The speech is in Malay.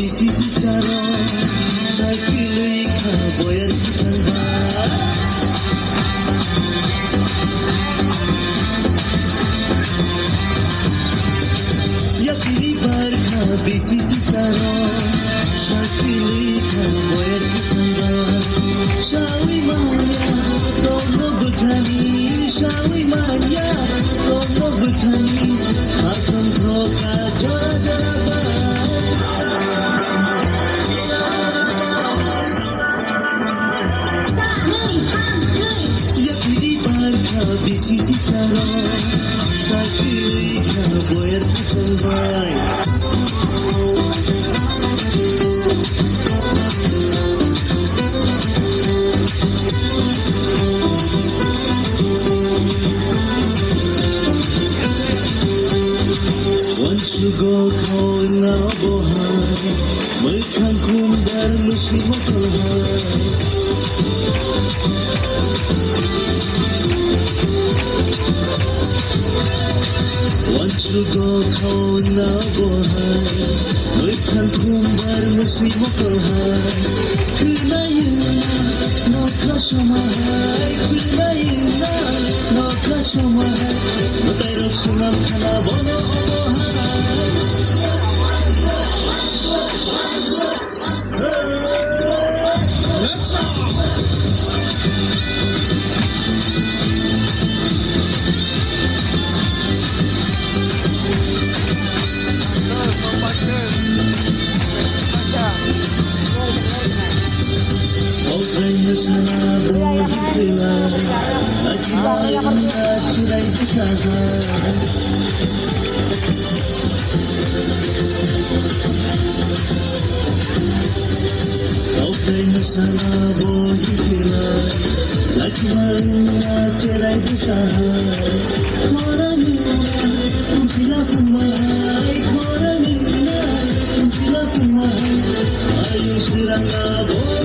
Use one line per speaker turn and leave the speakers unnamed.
Bisi cicaro sakilui ka boyar kitamba Ya pili bar ka bisi cicaro sakilui ka boyar kitamba Shawi maya tono bukhani Shawi maya tono bukhani Akan thoka jara jara Bisi cicaro sakilui ka boyar kisambay Once you go cold now bohay Merkan kumdar muslim motorhay Once you go cold now bohay Merkan kumdar muslim motorhay Kırmayınla nokta somahay Kırmayınla nokta somahay Matayrok sunam kana bono Cirai bersama Kau bersama boleh hilang Lajimana cirai bersama Korangnya Kuncilah kumai Korangnya Kuncilah kumai Ayo seranglah boleh